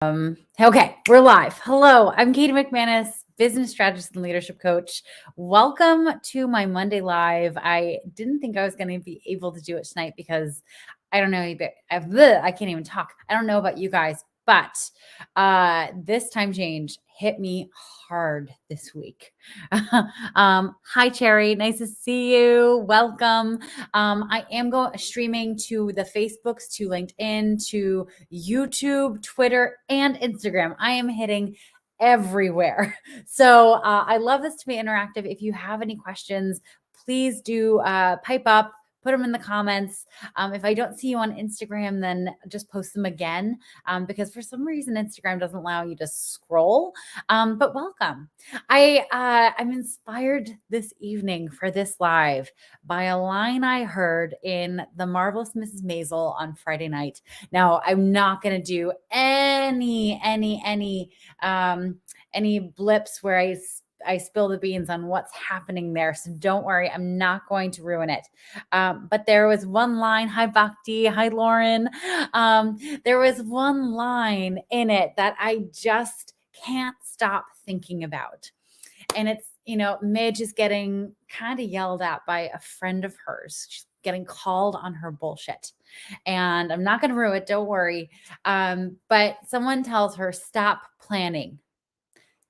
Okay, we're live. Hello, I'm Katie McManus, business strategist and leadership coach. Welcome to my Monday live. I didn't think I was going to be able to do it tonight because I don't know, I can't even talk. I don't know about you guys, but this time change hit me hard this week. Hi, Cherry. Nice to see you. Welcome. I am streaming to the Facebooks, to LinkedIn, to YouTube, Twitter, and Instagram. I am hitting everywhere. So I love this to be interactive. If you have any questions, please do pipe up. Put them in the comments. If I don't see you on Instagram, then just post them again because for some reason Instagram doesn't allow you to scroll. But welcome. I'm inspired this evening for this live by a line I heard in The Marvelous Mrs. Maisel on Friday night. Now, I'm not going to do any blips where I spill the beans on what's happening there. So don't worry, I'm not going to ruin it. But there was one line. Hi, Bhakti. Hi, Lauren. There was one line in it that I just can't stop thinking about. And it's, Midge is getting kind of yelled at by a friend of hers. She's getting called on her bullshit. And I'm not going to ruin it. Don't worry. But someone tells her, stop planning,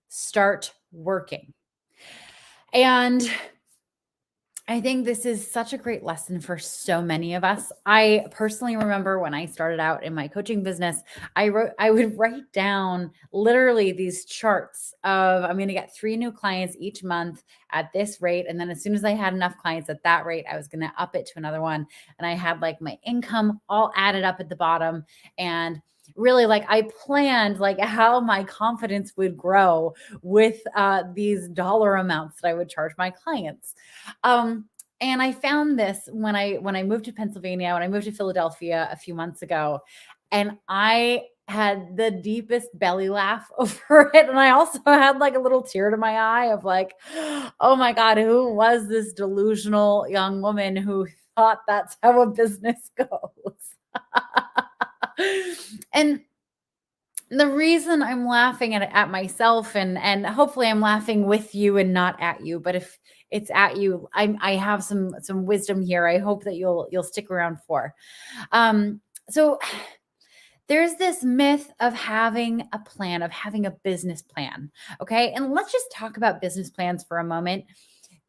start working. And I think this is such a great lesson for so many of us. I personally remember when I started out in my coaching business, I would write down literally these charts of I'm going to get 3 new clients each month at this rate. And then as soon as I had enough clients at that rate, I was going to up it to another one. And I had like my income all added up at the bottom. And really I planned how my confidence would grow with these dollar amounts that I would charge my clients. And I found this when I moved to Pennsylvania, when I moved to Philadelphia a few months ago, and I had the deepest belly laugh over it. And I also had a little tear to my eye of oh my God, who was this delusional young woman who thought that's how a business goes? And the reason I'm laughing at myself and hopefully I'm laughing with you and not at you, but if it's at you, I have some wisdom here. I hope that you'll stick around for. So there's this myth of having a plan, of having a business plan. Okay. And let's just talk about business plans for a moment.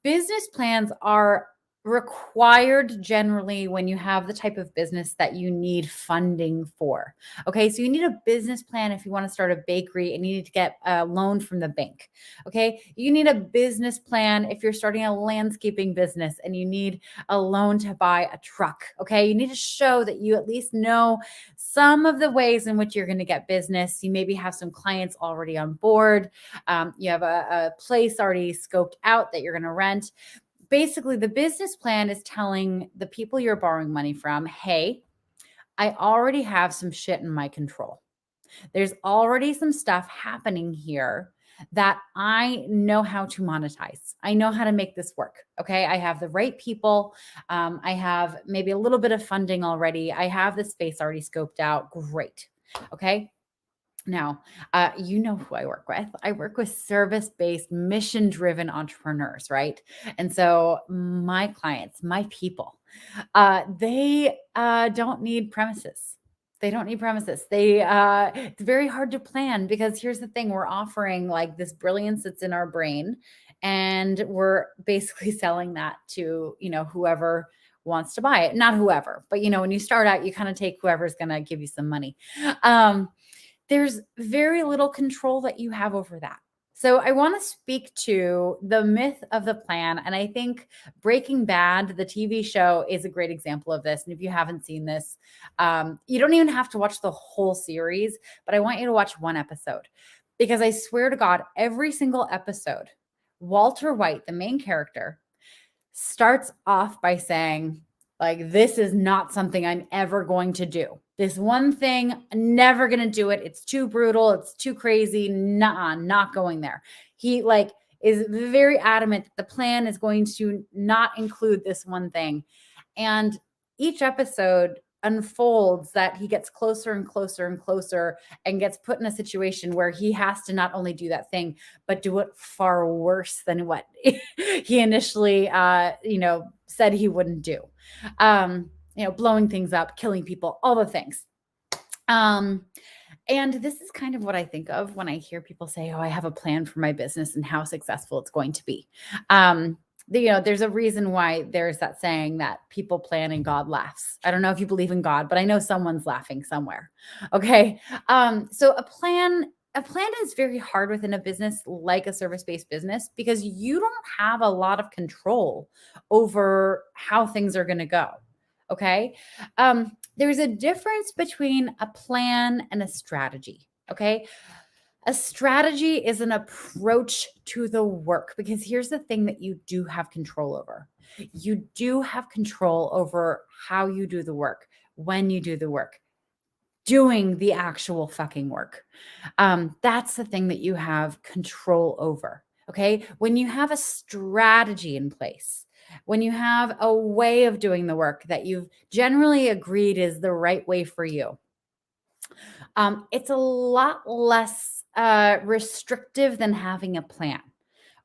Business plans are required generally when you have the type of business that you need funding for. Okay, so you need a business plan if you want to start a bakery and you need to get a loan from the bank. Okay, you need a business plan if you're starting a landscaping business and you need a loan to buy a truck. Okay, you need to show that you at least know some of the ways in which you're going to get business. You maybe have some clients already on board. You have a place already scoped out that you're going to rent. Basically, the business plan is telling the people you're borrowing money from, hey, I already have some shit in my control. There's already some stuff happening here that I know how to monetize. I know how to make this work. Okay. I have the right people. I have maybe a little bit of funding already. I have the space already scoped out. Great. Okay. Now, you know who I work with. I work with service-based, mission-driven entrepreneurs, right? And so my clients, my people, they don't need premises. They don't need premises. It's very hard to plan because here's the thing: we're offering this brilliance that's in our brain, and we're basically selling that to whoever wants to buy it. Not whoever, but when you start out, you kind of take whoever's going to give you some money. There's very little control that you have over that. So I want to speak to the myth of the plan. And I think Breaking Bad, the TV show, is a great example of this. And if you haven't seen this, you don't even have to watch the whole series, but I want you to watch one episode because I swear to God, every single episode, Walter White, the main character, starts off by saying, this is not something I'm ever going to do. This one thing, never going to do it. It's too brutal. It's too crazy. Nuh-uh, not going there. He is very adamant that the plan is going to not include this one thing. And each episode unfolds that he gets closer and closer and closer and gets put in a situation where he has to not only do that thing, but do it far worse than what he initially, said he wouldn't do. Blowing things up, killing people, all the things. And this is kind of what I think of when I hear people say, "Oh, I have a plan for my business and how successful it's going to be." There's a reason why there's that saying that people plan and God laughs. I don't know if you believe in God, but I know someone's laughing somewhere. Okay. So a plan is very hard within a business like a service-based business because you don't have a lot of control over how things are going to go. Okay. There's a difference between a plan and a strategy. Okay. A strategy is an approach to the work because here's the thing that you do have control over. You do have control over how you do the work, when you do the work, doing the actual fucking work. That's the thing that you have control over. Okay. When you have a strategy in place, when you have a way of doing the work that you've generally agreed is the right way for you, it's a lot less restrictive than having a plan.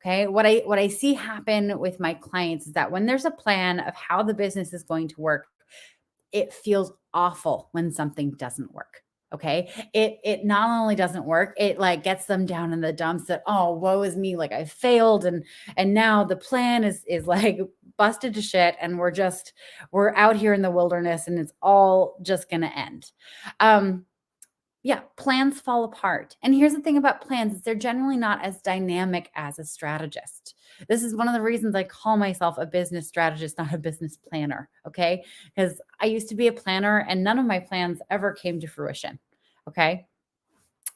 Okay. What I see happen with my clients is that when there's a plan of how the business is going to work, it feels awful when something doesn't work. Okay. It not only doesn't work, it like gets them down in the dumps that, oh, woe is me, like I failed. And now the plan is like busted to shit. And we're out here in the wilderness and it's all just gonna end. Yeah, plans fall apart. And here's the thing about plans is they're generally not as dynamic as a strategist. This is one of the reasons I call myself a business strategist, not a business planner, okay? Because I used to be a planner and none of my plans ever came to fruition, okay?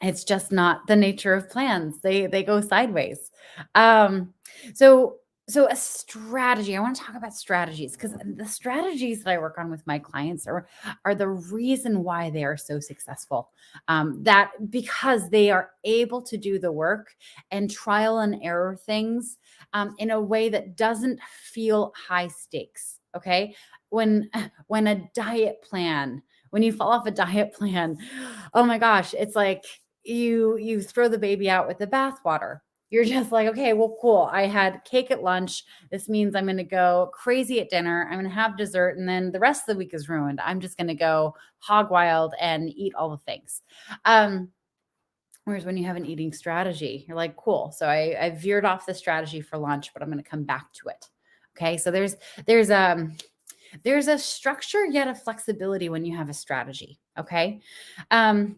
It's just not the nature of plans. They go sideways. Um, so so a strategy. I want to talk about strategies because the strategies that I work on with my clients are the reason why they are so successful. That because they are able to do the work and trial and error things in a way that doesn't feel high stakes. Okay, when when a diet plan, when you fall off a diet plan, oh my gosh, it's like you throw the baby out with the bathwater. You're just like, okay, well, cool. I had cake at lunch. This means I'm going to go crazy at dinner. I'm going to have dessert, and then the rest of the week is ruined. I'm just going to go hog wild and eat all the things. Whereas when you have an eating strategy, you're like, cool. So I veered off the strategy for lunch, but I'm going to come back to it. Okay, so there's a structure yet a flexibility when you have a strategy. Okay. And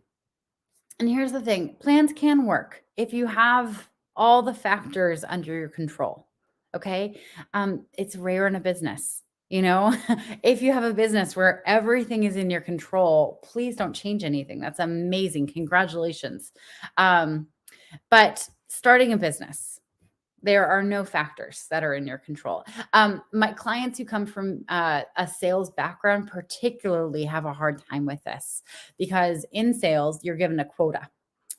here's the thing, plans can work if you have all the factors under your control. Okay. It's rare in a business. If you have a business where everything is in your control, please don't change anything. That's amazing. Congratulations. But starting a business, there are no factors that are in your control. My clients who come from a sales background particularly have a hard time with this because in sales, you're given a quota,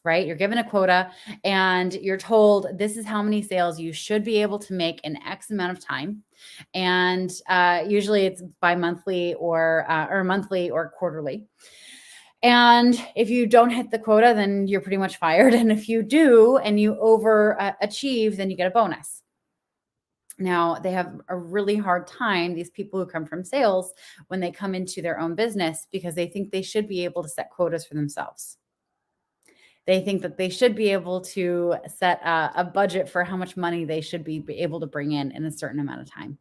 right? You're given a quota and you're told this is how many sales you should be able to make in X amount of time. And usually it's bi-monthly or monthly or quarterly. And if you don't hit the quota, then you're pretty much fired. And if you do and you overachieve, then you get a bonus. Now, they have a really hard time, these people who come from sales, when they come into their own business because they think they should be able to set quotas for themselves. They think that they should be able to set a budget for how much money they should be able to bring in a certain amount of time.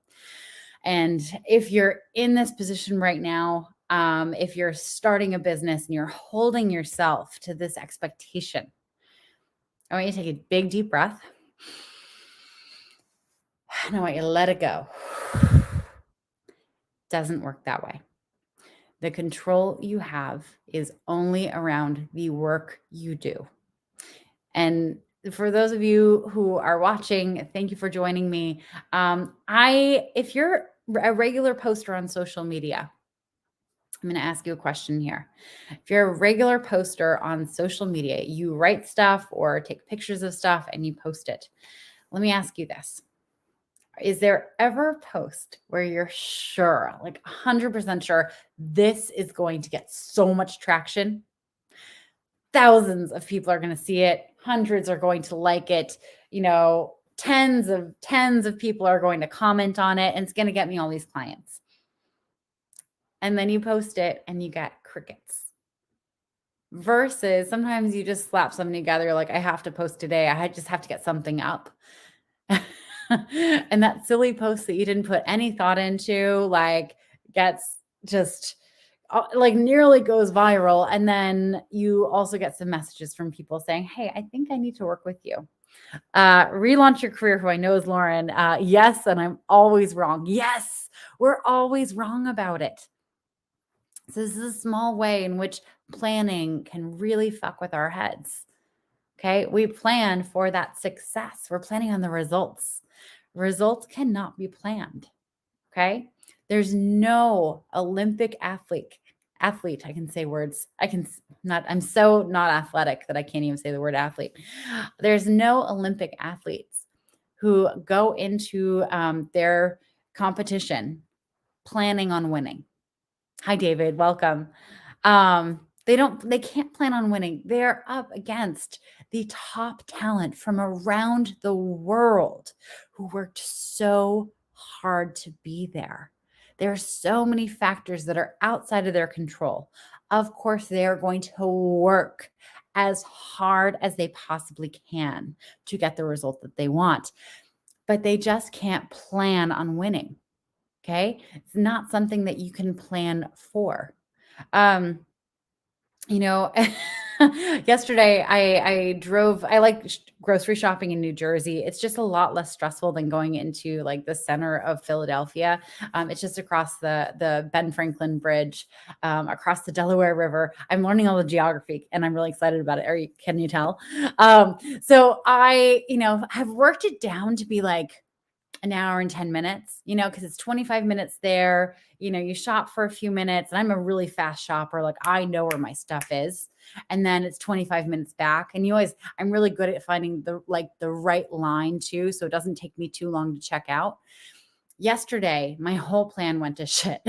And if you're in this position right now, if you're starting a business and you're holding yourself to this expectation, I want you to take a big deep breath. And I want you to let it go. Doesn't work that way. The control you have is only around the work you do. And for those of you who are watching, thank you for joining me. If you're a regular poster on social media, I'm going to ask you a question here. If you're a regular poster on social media, you write stuff or take pictures of stuff and you post it. Let me ask you this. Is there ever a post where you're sure, like 100% sure, this is going to get so much traction? Thousands of people are going to see it. Hundreds are going to like it. Tens of people are going to comment on it, and it's going to get me all these clients. And then you post it and you get crickets. Versus sometimes you just slap something together. You're like, I have to post today. I just have to get something up. And that silly post that you didn't put any thought into, like, gets just like nearly goes viral. And then you also get some messages from people saying, hey, I think I need to work with you. Relaunch Your Career, who I know is Lauren. Yes, and I'm always wrong. Yes, we're always wrong about it. So this is a small way in which planning can really fuck with our heads. Okay, we plan for that success. We're planning on the results. Results cannot be planned. Okay, there's no Olympic athlete. I can say words. I'm so not athletic that I can't even say the word athlete. There's no Olympic athletes who go into their competition planning on winning. Hi, David. Welcome. They can't plan on winning. They're up against the top talent from around the world who worked so hard to be there. There are so many factors that are outside of their control. Of course, they are going to work as hard as they possibly can to get the result that they want, but they just can't plan on winning. Okay. It's not something that you can plan for. You know, yesterday I like grocery shopping in New Jersey. It's just a lot less stressful than going into like the center of Philadelphia. It's just across the Ben Franklin Bridge, across the Delaware River. I'm learning all the geography and I'm really excited about it. Can you tell? So I, have worked it down to be like an hour and 10 minutes, because it's 25 minutes there. You shop for a few minutes, and I'm a really fast shopper. Like, I know where my stuff is. And then it's 25 minutes back. And I'm really good at finding the right line too. So it doesn't take me too long to check out. Yesterday, my whole plan went to shit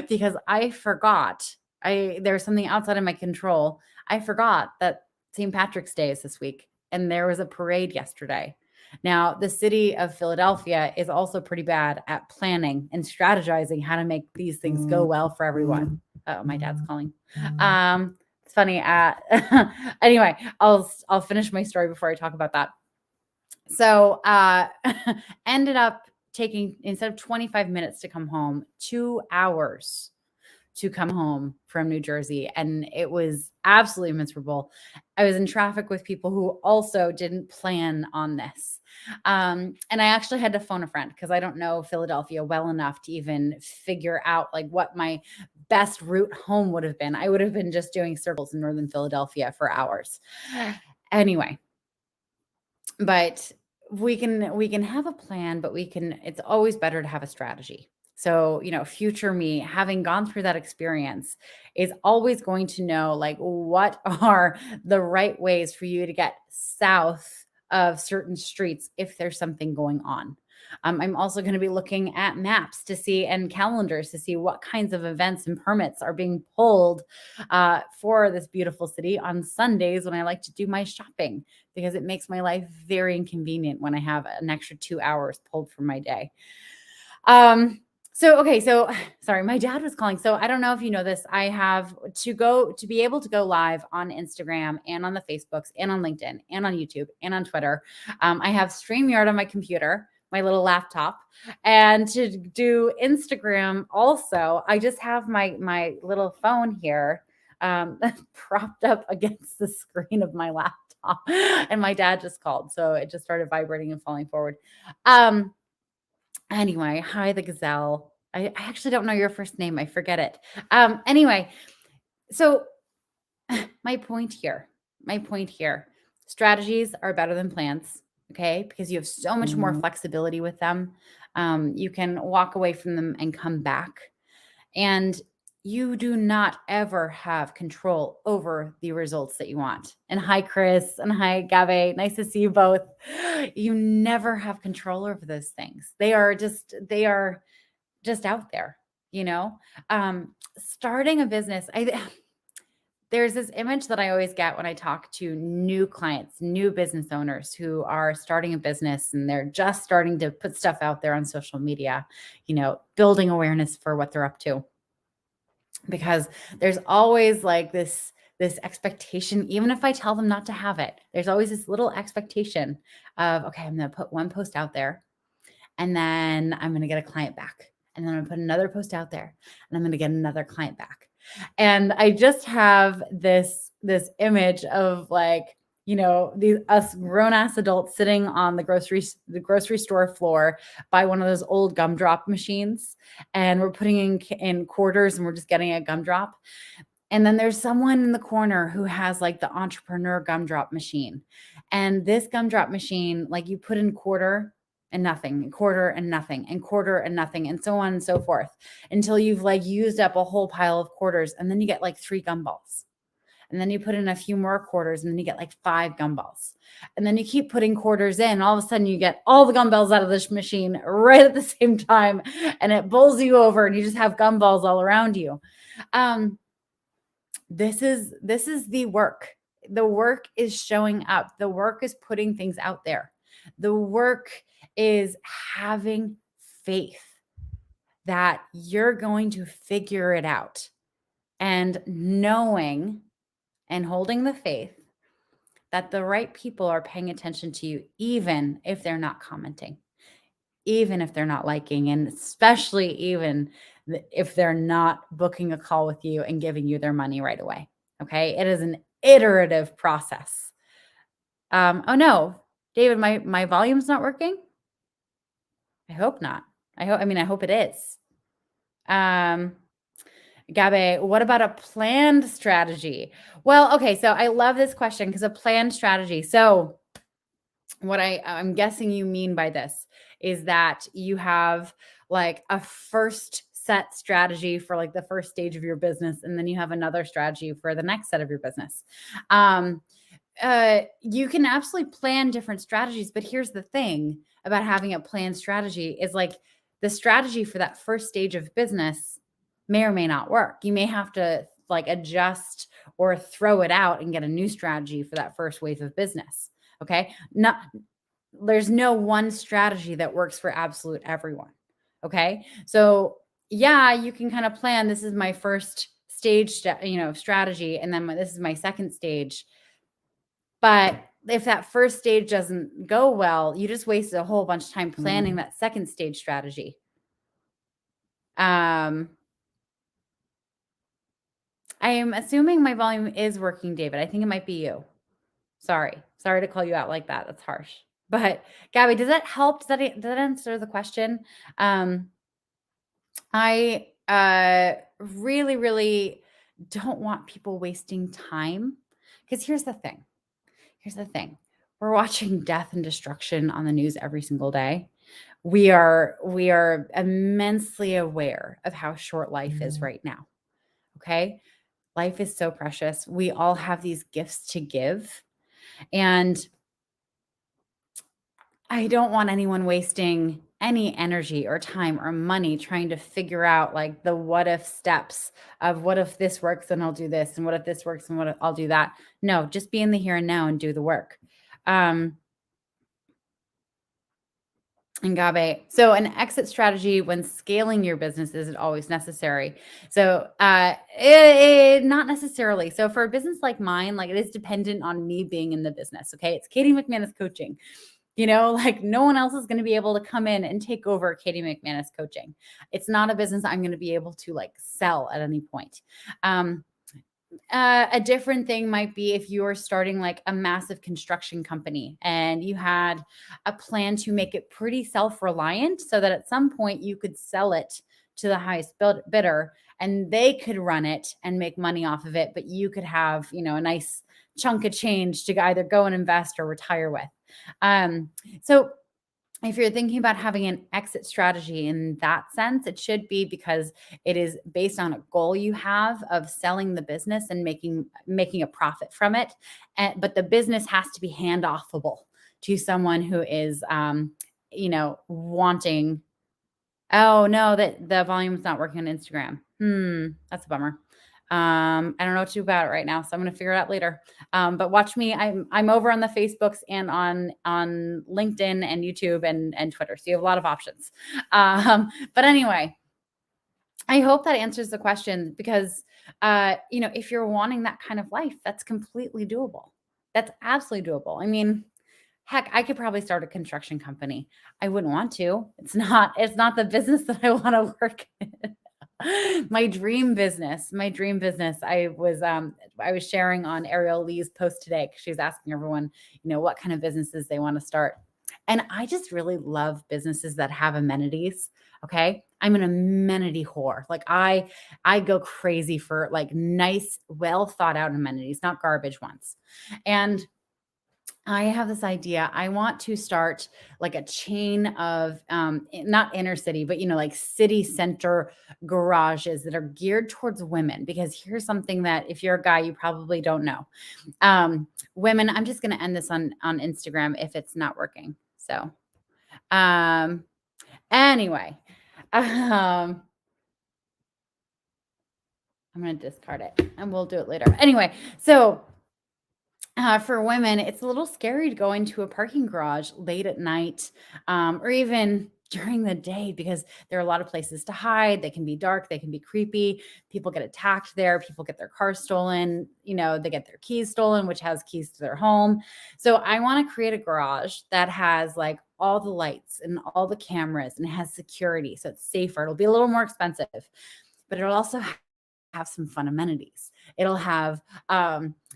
because I forgot. There's something outside of my control. I forgot that St. Patrick's Day is this week, and there was a parade yesterday. Now, the city of Philadelphia is also pretty bad at planning and strategizing how to make these things go well for everyone. Oh, my dad's calling. It's funny. Anyway, I'll finish my story before I talk about that. So, ended up taking, instead of 25 minutes to come home, 2 hours to come home from New Jersey. And it was absolutely miserable. I was in traffic with people who also didn't plan on this. And I actually had to phone a friend because I don't know Philadelphia well enough to even figure out like what my best route home would have been. I would have been just doing circles in Northern Philadelphia for hours. Anyway, but we can have a plan, but it's always better to have a strategy. So, future me, having gone through that experience, is always going to know like what are the right ways for you to get south of certain streets if there's something going on. I'm also going to be looking at maps to see, and calendars to see what kinds of events and permits are being pulled for this beautiful city on Sundays when I like to do my shopping, because it makes my life very inconvenient when I have an extra 2 hours pulled from my day. So sorry, my dad was calling. So I don't know if you know this. I have to be able to go live on Instagram and on the Facebooks and on LinkedIn and on YouTube and on Twitter. I have StreamYard on my computer, my little laptop, and to do Instagram also, I just have my little phone here propped up against the screen of my laptop, and my dad just called, so it just started vibrating and falling forward. Anyway, hi, the gazelle. I actually don't know your first name. I forget it. Anyway, so my point here, strategies are better than plans, okay? Because you have so much more flexibility with them. You can walk away from them and come back. And you do not ever have control over the results that you want. And hi, Chris, and hi, Gabe. Nice to see you both. You never have control over those things. They are just out there, you know? Starting a business, there's this image that I always get when I talk to new clients, new business owners who are starting a business and they're just starting to put stuff out there on social media, building awareness for what they're up to. Because there's always like this expectation, even if I tell them not to have it, there's always this little expectation of, okay, I'm going to put one post out there and then I'm going to get a client back. And then I'm going to put another post out there and I'm going to get another client back. And I just have this image of like, these us grown ass adults sitting on the grocery store floor by one of those old gumdrop machines, and we're putting in quarters and we're just getting a gumdrop. And then there's someone in the corner who has like the entrepreneur gumdrop machine. And this gumdrop machine, like you put in quarter and nothing, quarter and nothing, and quarter and nothing, and so on and so forth until you've like used up a whole pile of quarters. And then you get like 3 gumballs. And then you put in a few more quarters and then you get like 5 gumballs. And then you keep putting quarters in. All of a sudden you get all the gumballs out of this machine right at the same time. And it bowls you over and you just have gumballs all around you. This is the work. The work is showing up. The work is putting things out there. The work is having faith that you're going to figure it out, and knowing and holding the faith that the right people are paying attention to you, even if they're not commenting, even if they're not liking, and especially even if they're not booking a call with you and giving you their money right away. Okay. It is an iterative process. Oh no, David, my volume's not working. I hope not. I hope it is. Gabe, what about a planned strategy? Well, okay. So I love this question because a planned strategy. So what I'm guessing you mean by this is that you have like a first set strategy for like the first stage of your business, and then you have another strategy for the next set of your business. You can absolutely plan different strategies, but here's the thing about having a planned strategy is like the strategy for that first stage of business may or may not work. You may have to like adjust or throw it out and get a new strategy for that first wave of business. Okay. There's no one strategy that works for absolute everyone. Okay. So yeah, you can kind of plan, this is my first stage, strategy. And then this is my second stage. But if that first stage doesn't go well, you just wasted a whole bunch of time planning that second stage strategy. I am assuming my volume is working, David. I think it might be you. Sorry to call you out like that. That's harsh. But Gabby, does that help? Does that answer the question? I really, really don't want people wasting time, because here's the thing. We're watching death and destruction on the news every single day. We are immensely aware of how short life is right now. Okay. Life is so precious. We all have these gifts to give. And I don't want anyone wasting any energy or time or money trying to figure out like the what if steps of what if this works and I'll do this, and what if this works and what if I'll do that. No, just be in the here and now and do the work. And Gabe, so an exit strategy when scaling your business, is it always necessary? So not necessarily. So for a business like mine, like it is dependent on me being in the business. Okay. It's Katie McManus Coaching. Like no one else is going to be able to come in and take over Katie McManus Coaching. It's not a business I'm going to be able to like sell at any point. A different thing might be if you're starting like a massive construction company and you had a plan to make it pretty self-reliant so that at some point you could sell it to the highest bidder and they could run it and make money off of it, but you could have, a nice chunk of change to either go and invest or retire with. So if you're thinking about having an exit strategy in that sense, it should be because it is based on a goal you have of selling the business and making a profit from it. But the business has to be handoffable to someone who is, wanting. Oh, no, that the volume's not working on Instagram. That's a bummer. I don't know what to do about it right now, so I'm gonna figure it out later. But watch me. I'm over on the Facebooks and on LinkedIn and YouTube and Twitter. So you have a lot of options. But anyway, I hope that answers the question because if you're wanting that kind of life, that's completely doable. That's absolutely doable. I mean, heck, I could probably start a construction company. I wouldn't want to. It's not the business that I want to work in. My dream business. I was sharing on Ariel Lee's post today because she was asking everyone, what kind of businesses they want to start. And I just really love businesses that have amenities. Okay. I'm an amenity whore. Like I go crazy for like nice, well thought out amenities, not garbage ones. And I have this idea. I want to start like a chain of not inner city, but like city center garages that are geared towards women. Because here's something that if you're a guy, you probably don't know. Women, I'm just going to end this on Instagram if it's not working. So, um, anyway, I'm going to discard it and we'll do it later. Anyway, so for women, it's a little scary to go into a parking garage late at night, or even during the day because there are a lot of places to hide. They can be dark, they can be creepy. People get attacked there, people get their cars stolen, they get their keys stolen, which has keys to their home. So I want to create a garage that has like all the lights and all the cameras and has security. So it's safer. It'll be a little more expensive, but it'll also have some fun amenities. It'll have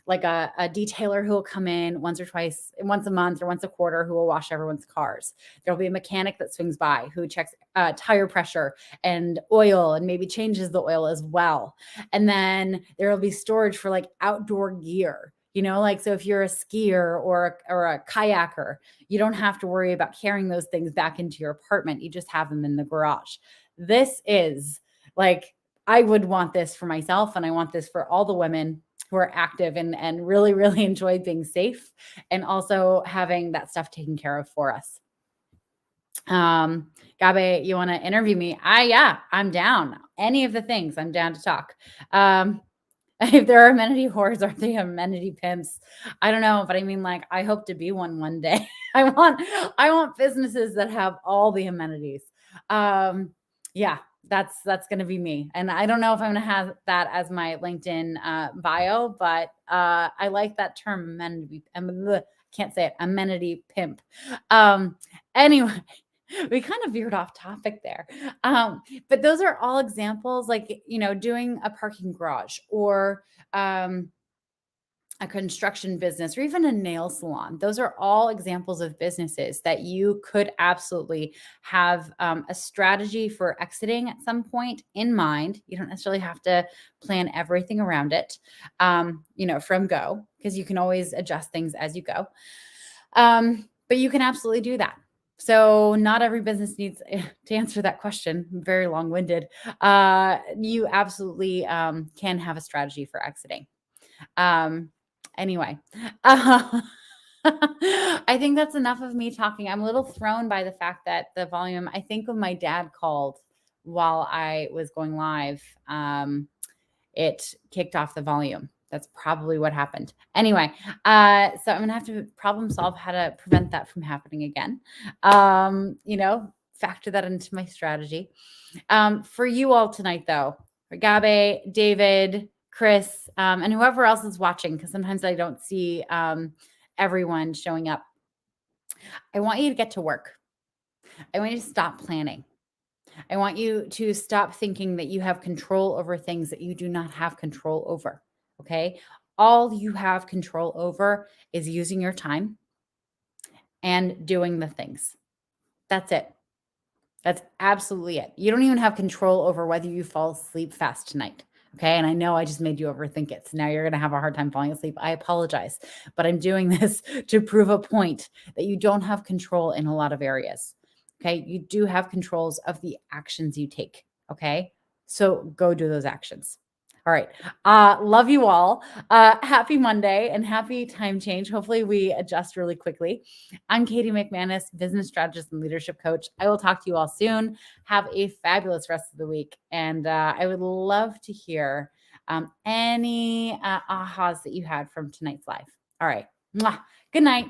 like a detailer who will come in once a month or once a quarter, who will wash everyone's cars. There'll be a mechanic that swings by who checks tire pressure and oil and maybe changes the oil as well. And then there will be storage for like outdoor gear. Like, so if you're a skier or a kayaker, you don't have to worry about carrying those things back into your apartment. You just have them in the garage. This is like, I would want this for myself, and I want this for all the women who are active and really, really enjoy being safe and also having that stuff taken care of for us. Gabe, you want to interview me? Yeah, I'm down. Any of the things, I'm down to talk. If there are amenity whores, are they amenity pimps? I don't know, but I mean, like, I hope to be one day. I want businesses that have all the amenities. Yeah, that's going to be me. And I don't know if I'm going to have that as my LinkedIn bio, but I like that term, amenity. Can't say it. Amenity pimp. Anyway, we kind of veered off topic there. But those are all examples, like, doing a parking garage or a construction business or even a nail salon. Those are all examples of businesses that you could absolutely have a strategy for exiting at some point in mind. You don't necessarily have to plan everything around it, from go, because you can always adjust things as you go. But you can absolutely do that. So not every business needs to answer that question. I'm very long-winded. You absolutely can have a strategy for exiting. Anyway, I think that's enough of me talking. I'm a little thrown by the fact that the volume, I think when my dad called while I was going live, it kicked off the volume. That's probably what happened. Anyway, so I'm gonna have to problem solve how to prevent that from happening again. Factor that into my strategy. For you all tonight, though, for Gabe, David, Chris, and whoever else is watching, because sometimes I don't see everyone showing up. I want you to get to work. I want you to stop planning. I want you to stop thinking that you have control over things that you do not have control over. Okay. All you have control over is using your time and doing the things. That's it. That's absolutely it. You don't even have control over whether you fall asleep fast tonight. Okay. And I know I just made you overthink it. So now you're going to have a hard time falling asleep. I apologize, but I'm doing this to prove a point that you don't have control in a lot of areas. Okay. You do have controls of the actions you take. Okay. So go do those actions. All right. Love you all. Happy Monday and happy time change. Hopefully we adjust really quickly. I'm Katie McManus, business strategist and leadership coach. I will talk to you all soon. Have a fabulous rest of the week. And I would love to hear any ahas that you had from tonight's live. All right. Mwah. Good night.